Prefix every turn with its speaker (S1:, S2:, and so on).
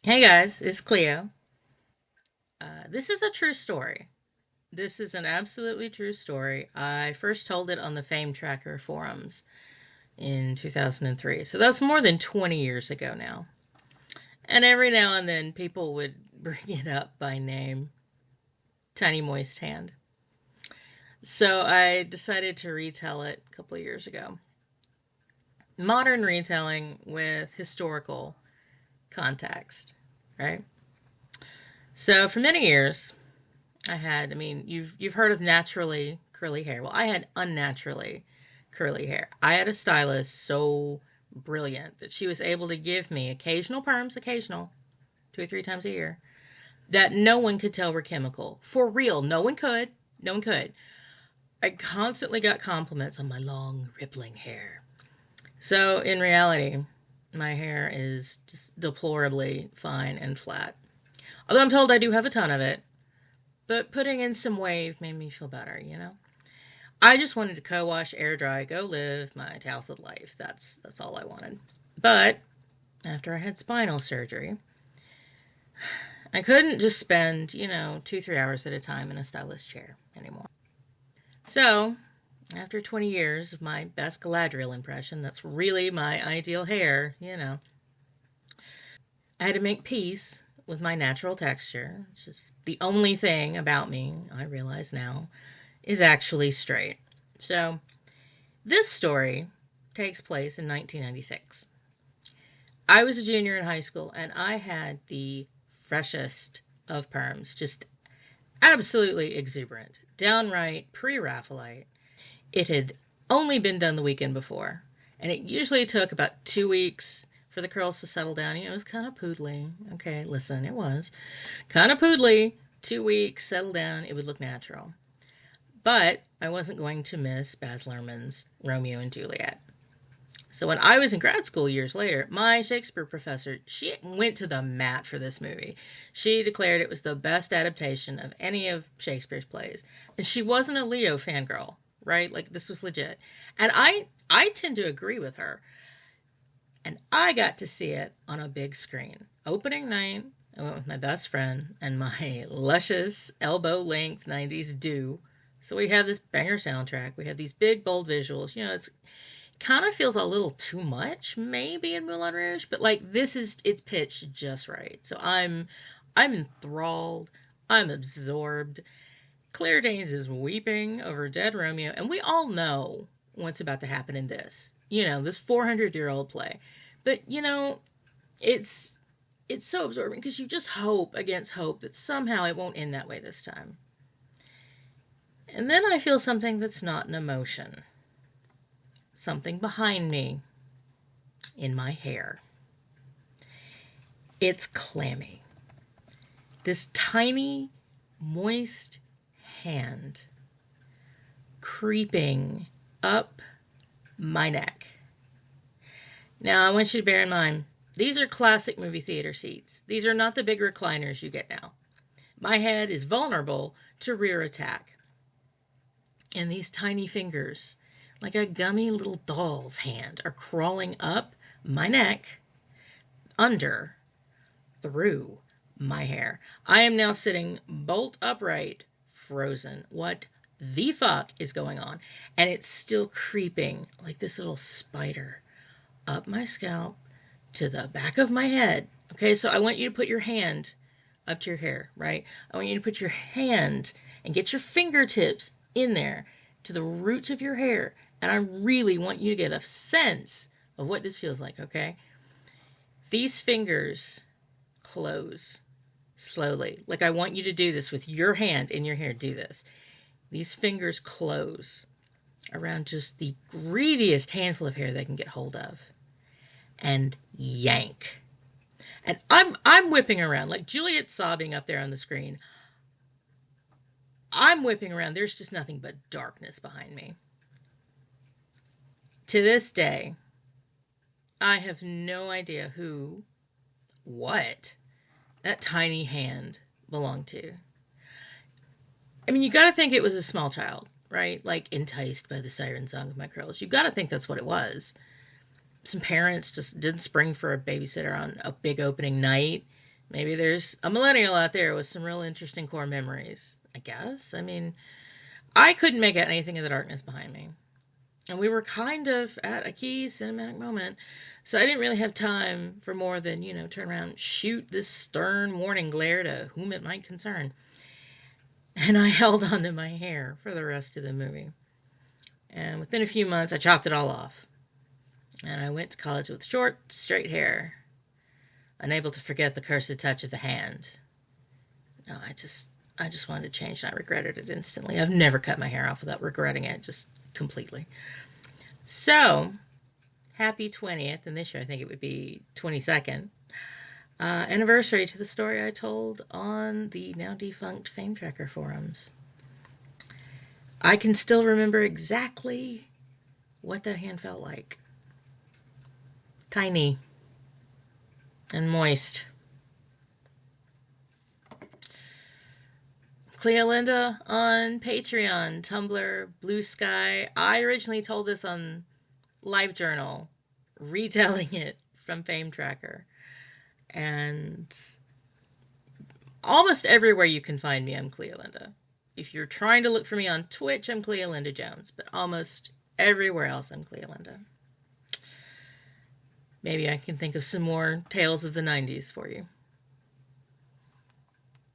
S1: Hey guys, it's Cleo. This is a true story. This is an absolutely true story. I first told it on the Fame Tracker forums in 2003. So that's more than 20 years ago now. And every now and then people would bring it up by name Tiny Moist Hand. So I decided to retell it a couple of years ago. Modern retelling with historical context, right? So for many years, you've heard of naturally curly hair. Well, I had unnaturally curly hair. I had a stylist so brilliant that she was able to give me occasional perms, occasional, 2 or 3 times a year, that no one could tell were chemical. For real, no one could. No one could. I constantly got compliments on my long, rippling hair. So in reality, my hair is just deplorably fine and flat. Although I'm told I do have a ton of it, but putting in some wave made me feel better. I just wanted to co-wash, air dry, go live my tousled life. That's all I wanted. But after I had spinal surgery, I couldn't just spend, 2, 3 hours at a time in a stylist chair anymore. So, after 20 years of my best Galadriel impression, that's really my ideal hair. I had to make peace with my natural texture. It's just the only thing about me, I realize now, is actually straight. So, this story takes place in 1996. I was a junior in high school and I had the freshest of perms, just absolutely exuberant, downright pre Raphaelite. It had only been done the weekend before, and it usually took about 2 weeks for the curls to settle down. It was kind of poodly. Okay, listen, it was kind of poodly. 2 weeks, settle down, it would look natural. But I wasn't going to miss Baz Luhrmann's Romeo and Juliet. So when I was in grad school years later, my Shakespeare professor, she went to the mat for this movie. She declared it was the best adaptation of any of Shakespeare's plays. And she wasn't a Leo fangirl, right? Like this was legit. And I tend to agree with her. And I got to see it on a big screen. Opening night, I went with my best friend and my luscious elbow length 90s do. So we have this banger soundtrack. We have these big bold visuals. It's kind of feels a little too much maybe in Moulin Rouge, but like it's pitched just right. So I'm enthralled. I'm absorbed. Claire Danes is weeping over dead Romeo, and we all know what's about to happen in this. This 400-year-old play. But it's it's so absorbing because you just hope against hope that somehow it won't end that way this time. And then I feel something that's not an emotion. Something behind me in my hair. It's clammy. This tiny, moist hand creeping up my neck. Now, I want you to bear in mind, these are classic movie theater seats. These are not the big recliners you get now. My head is vulnerable to rear attack. And these tiny fingers, like a gummy little doll's hand, are crawling up my neck, under, through my hair. I am now sitting bolt upright, frozen. What the fuck is going on? And it's still creeping like this little spider up my scalp to the back of my head. Okay, so I want you to put your hand up to your hair, right? I want you to put your hand and get your fingertips in there to the roots of your hair. And I really want you to get a sense of what this feels like, okay? These fingers close slowly. Like I want you to do this with your hand in your hair. Do this. These fingers close around just the greediest handful of hair they can get hold of and yank. And I'm whipping around like Juliet's sobbing up there on the screen. I'm whipping around. There's just nothing but darkness behind me. To this day, I have no idea who, what that tiny hand belonged to. I mean, you got to think it was a small child, right? Like enticed by the siren song of my curls. You got to think that's what it was. Some parents just didn't spring for a babysitter on a big opening night. Maybe there's a millennial out there with some real interesting core memories, I guess. I mean, I couldn't make out anything in the darkness behind me. And we were kind of at a key cinematic moment. So I didn't really have time for more than, turn around, shoot this stern warning glare to whom it might concern. And I held on to my hair for the rest of the movie. And within a few months, I chopped it all off. And I went to college with short, straight hair, unable to forget the cursed touch of the hand. No, I just wanted to change, and I regretted it instantly. I've never cut my hair off without regretting it, just completely. So, happy 20th, and this year I think it would be 22nd, anniversary to the story I told on the now defunct Fame Tracker forums. I can still remember exactly what that hand felt like. Tiny and moist. Cleolinda on Patreon, Tumblr, Blue Sky. I originally told this on LiveJournal, retelling it from Fame Tracker. And almost everywhere you can find me, I'm Cleolinda. If you're trying to look for me on Twitch, I'm Cleolinda Jones. But almost everywhere else, I'm Cleolinda. Maybe I can think of some more tales of the 90s for you.